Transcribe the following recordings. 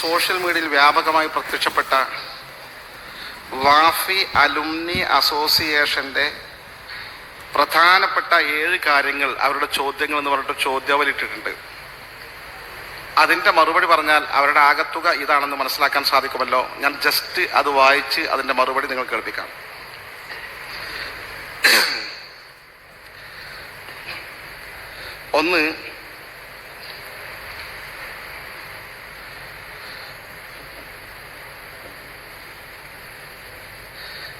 Social മീഡിയയിൽ വ്യാപകമായി പ്രത്യക്ഷപ്പെട്ട വാഫി അലുമിനി അസോസിയേഷൻ്റെ പ്രധാനപ്പെട്ട 7 കാര്യങ്ങൾ അവരുടെ ചോദ്യങ്ങൾ എന്ന് പറഞ്ഞിട്ട് ചോദ്യാവലി ഇട്ടിട്ടുണ്ട്. അതിൻ്റെ മറുപടി പറഞ്ഞാൽ അവരുടെ ആകത്തുക ഇതാണെന്ന് മനസ്സിലാക്കാൻ സാധിക്കുമല്ലോ. ഞാൻ ജസ്റ്റ് അത് വായിച്ച് അതിൻ്റെ മറുപടി നിങ്ങൾ കേൾപ്പിക്കാം. ഒന്ന്,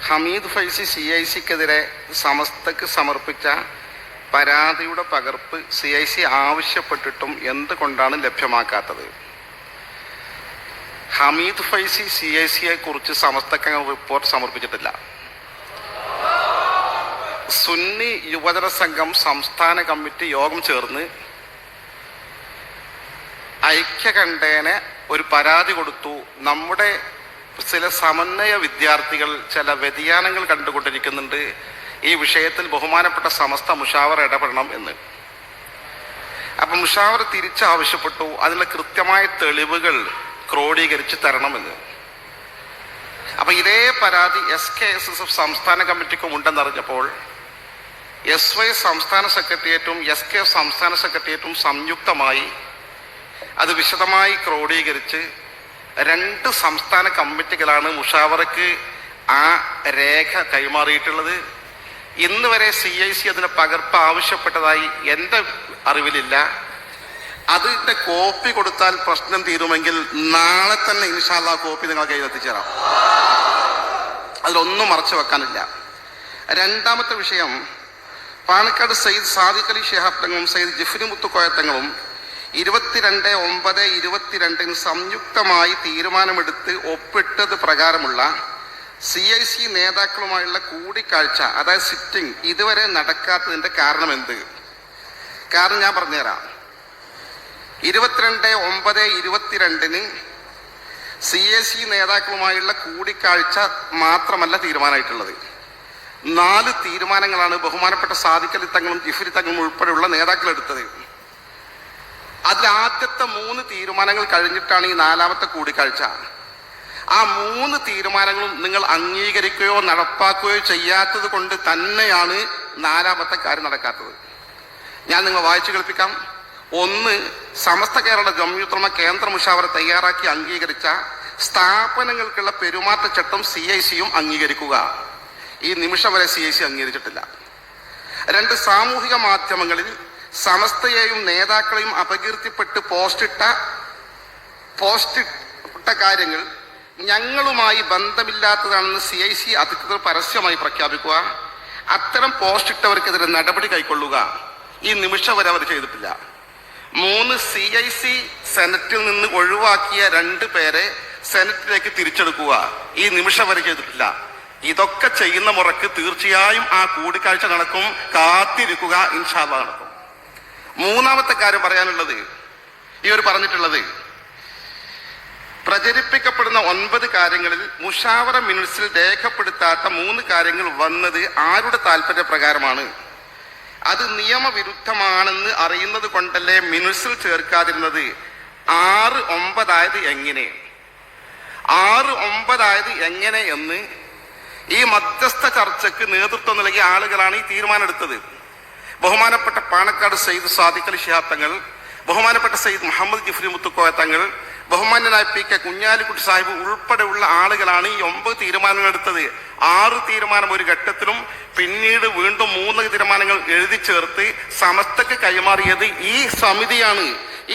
ഹമീദ് ഫൈസി CIC-ക്കെതിരെ സമസ്തക്ക് സമർപ്പിച്ച പരാതിയുടെ പകർപ്പ് CIC ആവശ്യപ്പെട്ടിട്ടും എന്തുകൊണ്ടാണ് ലഭ്യമാക്കാത്തത്? ഹമീദ് ഫൈസി CIC-യെ കുറിച്ച് സമസ്തക്ക് റിപ്പോർട്ട് സമർപ്പിച്ചിട്ടില്ല. സുന്നി യുവജന സംഘം സംസ്ഥാന കമ്മിറ്റി യോഗം ചേർന്ന് ഐക്യകണ്ഠേന ഒരു പരാതി കൊടുത്തു. നമ്മുടെ ചില സമന്വയ വിദ്യാർത്ഥികൾ ചില വ്യതിയാനങ്ങൾ കണ്ടുകൊണ്ടിരിക്കുന്നുണ്ട്, ഈ വിഷയത്തിൽ ബഹുമാനപ്പെട്ട സമസ്ത മുഷാവറ ഇടപെടണം എന്ന്. അപ്പം മുഷാവറ തിരിച്ചാവശ്യപ്പെട്ടു അതിനുള്ള കൃത്യമായ തെളിവുകൾ ക്രോഡീകരിച്ച് തരണമെന്ന്. അപ്പൊ ഇതേ പരാതി SKSSF സംസ്ഥാന കമ്മിറ്റിക്കും ഉണ്ടെന്നറിഞ്ഞപ്പോൾ SY സംസ്ഥാന സെക്രട്ടേറിയറ്റും SKF സംസ്ഥാന സെക്രട്ടേറിയറ്റും സംയുക്തമായി അത് വിശദമായി ക്രോഡീകരിച്ച് 2 സംസ്ഥാന കമ്മിറ്റികളാണ് മുഷാവറയ്ക്ക് ആ രേഖ കൈമാറിയിട്ടുള്ളത്. ഇന്ന് വരെ CIC അതിന് പകർപ്പ് ആവശ്യപ്പെട്ടതായി എൻ്റെ അറിവിലില്ല. അതിൻ്റെ കോപ്പി കൊടുത്താൽ പ്രശ്നം തീരുമെങ്കിൽ നാളെ തന്നെ ഇൻഷാ അല്ലാഹ് കോപ്പി നിങ്ങൾ കയ്യിൽ എത്തിച്ചേരാം. അതിലൊന്നും മറച്ചു വെക്കാനില്ല. രണ്ടാമത്തെ വിഷയം, പാണക്കാട് സയ്യിദ് സാദിഖ് അലി ശിഹാബ് തങ്ങളും സയ്യിദ് ജിഫ്രി മുത്തുക്കോയ തങ്ങളും 22/9/22 സംയുക്തമായി തീരുമാനമെടുത്ത് ഒപ്പിട്ടത് പ്രകാരമുള്ള CIC നേതാക്കളുമായുള്ള കൂടിക്കാഴ്ച, അതായത് സിറ്റിംഗ്, ഇതുവരെ നടക്കാത്തതിൻ്റെ കാരണം എന്ത്? കാരണം ഞാൻ പറഞ്ഞുതരാം. 22/9/22 CIC നേതാക്കളുമായുള്ള കൂടിക്കാഴ്ച മാത്രമല്ല തീരുമാനമായിട്ടുള്ളത്. 4 തീരുമാനങ്ങളാണ് ബഹുമാനപ്പെട്ട സാദിഖ് അലി തങ്ങളും ജിഫ്രി തങ്ങളും ഉൾപ്പെടെയുള്ള നേതാക്കൾ എടുത്തത്. അതിൽ ആദ്യത്തെ 3 തീരുമാനങ്ങൾ കഴിഞ്ഞിട്ടാണ് ഈ 4ാമത്തെ കൂടിക്കാഴ്ച. ആ 3 തീരുമാനങ്ങളും നിങ്ങൾ അംഗീകരിക്കുകയോ നടപ്പാക്കുകയോ ചെയ്യാത്തത് കൊണ്ട് തന്നെയാണ് 4ാമത്തെ കാര്യം നടക്കാത്തത്. ഞാൻ നിങ്ങൾ വായിച്ചു കേൾപ്പിക്കാം. 1, സമസ്ത കേരള ജംഇയ്യത്തുൽ കേന്ദ്ര മുഷാവറ തയ്യാറാക്കി അംഗീകരിച്ച സ്ഥാപനങ്ങൾക്കുള്ള പെരുമാറ്റച്ചട്ടം CIC-യും അംഗീകരിക്കുക. ഈ നിമിഷം വരെ CIC അംഗീകരിച്ചിട്ടില്ല. 2, സാമൂഹിക മാധ്യമങ്ങളിൽ സമസ്തയെയും നേതാക്കളെയും അപകീർത്തിപ്പെട്ട് പോസ്റ്റിട്ട കാര്യങ്ങൾ ഞങ്ങളുമായി ബന്ധമില്ലാത്തതാണെന്ന് CIC അധികൃതർ പരസ്യമായി പ്രഖ്യാപിക്കുക. അത്തരം പോസ്റ്റിട്ടവർക്കെതിരെ നടപടി കൈക്കൊള്ളുക. ഈ നിമിഷം വരെ അവർ ചെയ്തിട്ടില്ല. 3, CIC സെനറ്റിൽ നിന്ന് ഒഴിവാക്കിയ 2 പേരെ സെനറ്റിലേക്ക് തിരിച്ചെടുക്കുക. ഈ നിമിഷം വരെ ചെയ്തിട്ടില്ല. ഇതൊക്കെ ചെയ്യുന്ന മുറക്ക് തീർച്ചയായും ആ കൂടിക്കാഴ്ച നടക്കും. കാത്തിരിക്കുക, ഇൻഷാ അല്ലാഹ് നടക്കും. 3ാമത്തെ കാര്യം പറയാനുള്ളത്, പറഞ്ഞിട്ടുള്ളത്, പ്രചരിപ്പിക്കപ്പെടുന്ന 9 കാര്യങ്ങളിൽ മുഷാവറ മിനിറ്റ്സിൽ രേഖപ്പെടുത്താത്ത 3 കാര്യങ്ങൾ വന്നത് ആരുടെ താല്പര്യപ്രകാരമാണ്? അത് നിയമവിരുദ്ധമാണെന്ന് അറിയുന്നത് കൊണ്ടല്ലേ മിനിറ്റ്സിൽ ചേർക്കാതിരുന്നത്? 6-9 ആയത് എങ്ങനെ? 6-9 ആയത് എങ്ങനെ എന്ന് ഈ മധ്യസ്ഥ ചർച്ചയ്ക്ക് നേതൃത്വം നൽകിയ ആളുകളാണ് ഈ തീരുമാനം എടുത്തത്. ബഹുമാനപ്പെട്ട പാണക്കാട് സയ്യിദ് സാദിഖ് അലി ശിഹാബ് തങ്ങൾ, ബഹുമാനപ്പെട്ട സയ്യിദ് മുഹമ്മദ് ജിഫ്രി മുത്തുക്കോയ തങ്ങൾ, ബഹുമാന്യനായ PK കുഞ്ഞാലിക്കുട്ടി സാഹിബ് ഉൾപ്പെടെയുള്ള ആളുകളാണ് ഈ 9 തീരുമാനങ്ങൾ എടുത്തത്. 6 തീരുമാനം ഒരു ഘട്ടത്തിലും പിന്നീട് വീണ്ടും 3 തീരുമാനങ്ങൾ എഴുതി ചേർത്ത് സമസ്തക്ക് കൈമാറിയത് ഈ സമിതിയാണ്.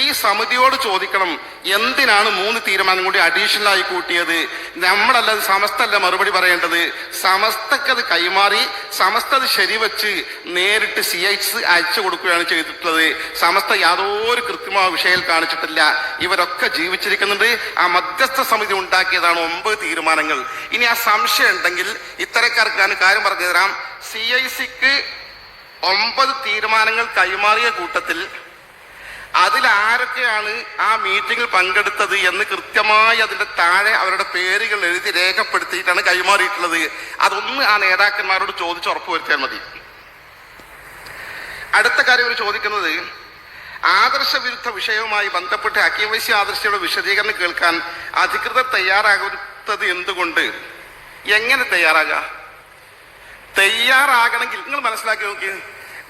ഈ സമിതിയോട് ചോദിക്കണം, എന്തിനാണ് 3 തീരുമാനം കൂടി അഡീഷണലായി കൂട്ടിയത്? നമ്മളല്ലത് സമസ്തല്ല മറുപടി പറയേണ്ടത്. സമസ്തക്കത് കൈമാറി സമസ്ത അത് ശരിവെച്ച് നേരിട്ട് CIC അയച്ചു കൊടുക്കുകയാണ് ചെയ്തിട്ടുള്ളത്. സമസ്ത യാതൊരു കൃത്യമായ വിഷയം കാണിച്ചിട്ടില്ല. ഇവരൊക്കെ ജീവിച്ചിരിക്കുന്നുണ്ട്. ആ മധ്യസ്ഥ സമിതി ഉണ്ടാക്കിയതാണ് 9 തീരുമാനങ്ങൾ. ഇനി ആ സംശയം ഉണ്ടെങ്കിൽ ഇത്തരക്കാർക്ക് ഞാൻ കാര്യം പറഞ്ഞു തരാം. CIC-ക്ക് 9 തീരുമാനങ്ങൾ കൈമാറിയ കൂട്ടത്തിൽ അതിലാരൊക്കെയാണ് ആ മീറ്റിംഗിൽ പങ്കെടുത്തത് എന്ന് കൃത്യമായി അതിന്റെ താഴെ അവരുടെ പേരുകൾ എഴുതി രേഖപ്പെടുത്തിയിട്ടാണ് കൈമാറിയിട്ടുള്ളത്. അതൊന്ന് ആ നേതാക്കന്മാരോട് ചോദിച്ച് ഉറപ്പുവരുത്തിയാൽ മതി. അടുത്ത കാര്യം അവർ ചോദിക്കുന്നത്, ആദർശവിരുദ്ധ വിഷയവുമായി ബന്ധപ്പെട്ട് ഹക്കീം ഫൈസി ആദർശയുടെ വിശദീകരണം കേൾക്കാൻ അധികൃതർ തയ്യാറാകുന്നത് എന്തുകൊണ്ട്? എങ്ങനെ തയ്യാറാകണമെങ്കിൽ നിങ്ങൾ മനസ്സിലാക്കി നോക്കി.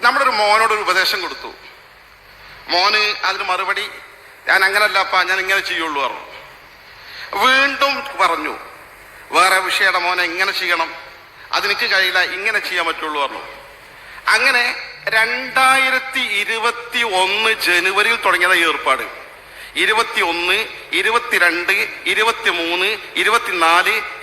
നമ്മളൊരു മോനോടൊരു ഉപദേശം കൊടുത്തു, മോന് അതിന് മറുപടി ഞാൻ അങ്ങനല്ലപ്പാ, ഞാൻ ഇങ്ങനെ ചെയ്യുള്ളൂ പറഞ്ഞു. വീണ്ടും പറഞ്ഞു വേറെ വിഷയയുടെ മോനെ ഇങ്ങനെ ചെയ്യണം, അതെനിക്ക് കഴിയില്ല, ഇങ്ങനെ ചെയ്യാൻ പറ്റുള്ളൂ പറഞ്ഞു. അങ്ങനെ 2021 ജനുവരിയിൽ തുടങ്ങിയത് ഈ ഏർപ്പാട്. 21, 22, 23, 24,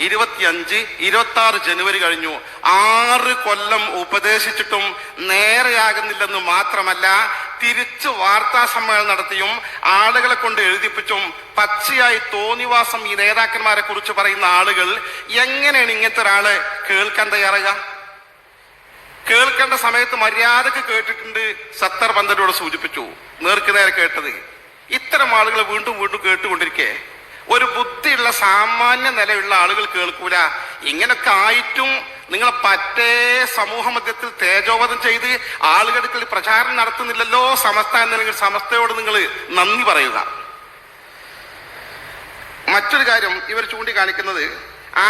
25, 26 ജനുവരി കഴിഞ്ഞു. 6 കൊല്ലം ഉപദേശിച്ചിട്ടും നേരെയാകുന്നില്ലെന്ന് മാത്രമല്ല, തിരിച്ച് വാർത്താ സമ്മേളനം നടത്തിയും ആളുകളെ കൊണ്ട് എഴുതിപ്പിച്ചും പച്ചയായി തോന്നിവാസം ഈ നേതാക്കന്മാരെ കുറിച്ച് പറയുന്ന ആളുകൾ എങ്ങനെയാണ് ഇങ്ങനത്തെ ഒരാളെ കേൾക്കാൻ തയ്യാറാകുക? കേൾക്കേണ്ട സമയത്ത് മര്യാദക്ക് കേട്ടിട്ടുണ്ട്. സത്തർ പന്തനോട് സൂചിപ്പിച്ചു, നേർക്ക് നേരെ കേട്ടത്. ഇത്തരം ആളുകൾ വീണ്ടും വീണ്ടും കേട്ടുകൊണ്ടിരിക്കെ ഒരു ബുദ്ധിയുള്ള സാമാന്യ നിലയുള്ള ആളുകൾ കേൾക്കൂല. ഇങ്ങനൊക്കെ ആയിട്ടും നിങ്ങളെ പറ്റേ സമൂഹ മധ്യത്തിൽ തേജോവധം ചെയ്ത് ആളുകൾക്ക് പ്രചാരണം നടത്തുന്നില്ലല്ലോ സമസ്ത എന്നെങ്കിൽ സമസ്തയോട് നിങ്ങൾ നന്ദി പറയുക. മറ്റൊരു കാര്യം ഇവർ ചൂണ്ടിക്കാണിക്കുന്നത്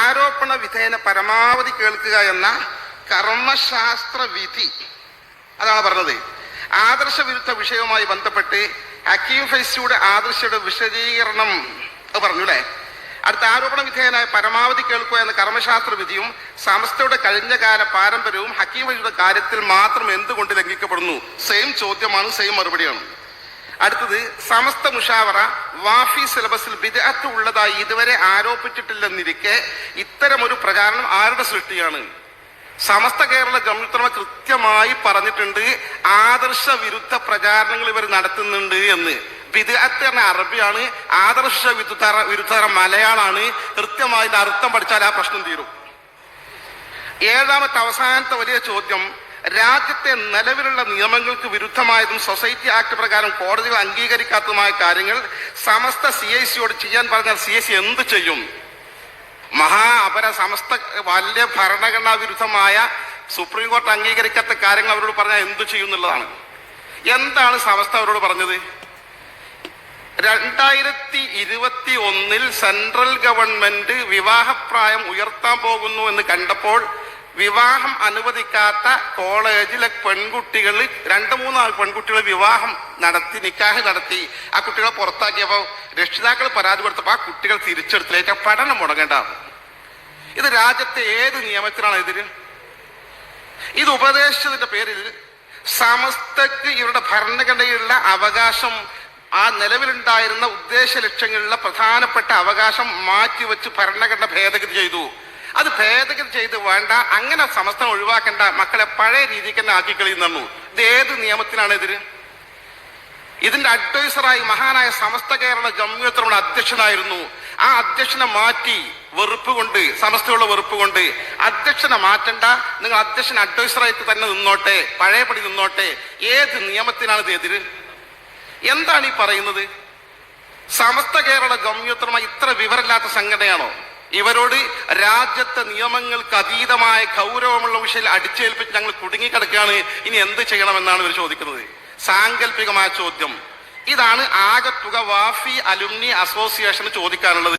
ആരോപണ വിധേയന പരമാവധി കേൾക്കുക എന്ന കർമ്മശാസ്ത്ര വിധി, അതാണ് പറഞ്ഞത്. ആദർശവിരുദ്ധ വിഷയവുമായി ബന്ധപ്പെട്ട് ഹക്കീം ഫൈസിയുടെ ആദർശയുടെ വിശദീകരണം പറഞ്ഞു അല്ലേ. അടുത്ത ആരോപണ വിധേയനായ പരമാവധി കേൾക്കുക എന്ന കർമ്മശാസ്ത്ര വിധിയും സമസ്തയുടെ കഴിഞ്ഞ കാല പാരമ്പര്യവും ഹക്കീം ഫൈസിയുടെ കാര്യത്തിൽ മാത്രം എന്തുകൊണ്ട് ലംഘിക്കപ്പെടുന്നു? സെയിം ചോദ്യമാണ്, സെയിം മറുപടിയാണ്. അടുത്തത് സമസ്ത മുഷാവറ വാഫി സിലബസിൽ ബിദ്അത്ത് ഉള്ളതായി ഇതുവരെ ആരോപിച്ചിട്ടില്ലെന്നിരിക്കെ ഇത്തരമൊരു പ്രചാരണം ആരുടെ സൃഷ്ടിയാണ്? സമസ്ത കേരള ജംഇയ്യത്തുൽ കൃത്യമായി പറഞ്ഞിട്ടുണ്ട് ആദർശ വിരുദ്ധ പ്രചാരണങ്ങൾ ഇവർ നടത്തുന്നുണ്ട് എന്ന്. ബിദ്അത്ത് എന്ന അറബിയാണ്, ആദർശ വിരുദ്ധ മലയാളാണ്. കൃത്യമായി അർത്ഥം പഠിച്ചാൽ ആ പ്രശ്നം തീരും. ഏഴാമത്തെ അവസാനത്തെ വലിയ ചോദ്യം, രാജ്യത്തെ നിലവിലുള്ള നിയമങ്ങൾക്ക് വിരുദ്ധമായതും സൊസൈറ്റി ആക്ട് പ്രകാരം കോടതികൾ അംഗീകരിക്കാത്തതുമായ കാര്യങ്ങൾ സമസ്ത CIC-യോട് ചെയ്യാൻ പറഞ്ഞാൽ CIC എന്ത് ചെയ്യും? സമസ്ത വലിയ ഭരണഘടനാ വിരുദ്ധമായ സുപ്രീം കോടതി അംഗീകരിക്കാത്ത കാര്യങ്ങൾ അവരോട് പറഞ്ഞാൽ എന്തു ചെയ്യുന്നുള്ളതാണ്. എന്താണ് സമസ്ത അവരോട് പറഞ്ഞത്? 2021 സെൻട്രൽ ഗവൺമെന്റ് വിവാഹപ്രായം ഉയർത്താൻ പോകുന്നു എന്ന് കണ്ടപ്പോൾ വിവാഹം അനുവദിക്കാത്ത കോളേജിലെ പെൺകുട്ടികൾ 2-3 പെൺകുട്ടികൾ വിവാഹം നടത്തി, നിക്കാഹ് നടത്തി. ആ കുട്ടികളെ പുറത്താക്കിയപ്പോൾ രക്ഷിതാക്കൾ പരാതി കൊടുത്തപ്പോൾ ആ കുട്ടികൾ തിരിച്ചെടുത്തിലേക്ക് പഠനം മുടങ്ങേണ്ടതാണ്. ഇത് രാജ്യത്തെ ഏത് നിയമത്തിനാണ് എതിര്? ഇത് ഉപദേശിച്ചതിന്റെ പേരിൽ സമസ്തക്ക് ഇവരുടെ ഭരണഘടനയിലുള്ള അവകാശം, ആ നിലവിലുണ്ടായിരുന്ന ഉദ്ദേശ ലക്ഷ്യങ്ങളിലുള്ള പ്രധാനപ്പെട്ട അവകാശം മാറ്റിവെച്ച് ഭരണഘടന ഭേദഗതി ചെയ്തു. അത് ഭേദഗതി ചെയ്ത് വേണ്ട, അങ്ങനെ സമസ്ത ഒഴിവാക്കേണ്ട, മക്കളെ പഴയ രീതിക്ക് തന്നെ ആക്കിക്കളിയുന്നു. ഇത് ഏത് നിയമത്തിനാണ് എതിര്? ഇതിന്റെ അഡ്വൈസറായി മഹാനായ സമസ്ത കേരള ജംഇയ്യത്തുൽ അധ്യക്ഷനായിരുന്നു. ആ അധ്യക്ഷനെ മാറ്റി വെറുപ്പ് കൊണ്ട്, സമസ്തയുള്ള വെറുപ്പ് കൊണ്ട് അധ്യക്ഷനെ മാറ്റണ്ട, നിങ്ങൾ അധ്യക്ഷൻ അഡ്വൈസറായിട്ട് തന്നെ നിന്നോട്ടെ, പഴയപടി നിന്നോട്ടെ. ഏത് നിയമത്തിനാണ് ഇത് എതിര്? എന്താണ് ഈ പറയുന്നത്? സമസ്ത കേരള ജംഇയ്യത്തുൽ ഇത്ര വിവരമില്ലാത്ത സംഘടനയാണോ? ഇവരോട് രാജ്യത്തെ നിയമങ്ങൾക്ക് അതീതമായ ഗൗരവമുള്ള വിഷയം അടിച്ചേൽപ്പിച്ച് ഞങ്ങൾ കുടുങ്ങിക്കിടക്കുകയാണ്, ഇനി എന്ത് ചെയ്യണമെന്നാണ് ഇവർ ചോദിക്കുന്നത്. സാങ്കല്പികമായ ചോദ്യം. ഇതാണ് ആകത്തുക വാഫി അലുമിനി അസോസിയേഷന് ചോദിക്കാനുള്ളത്.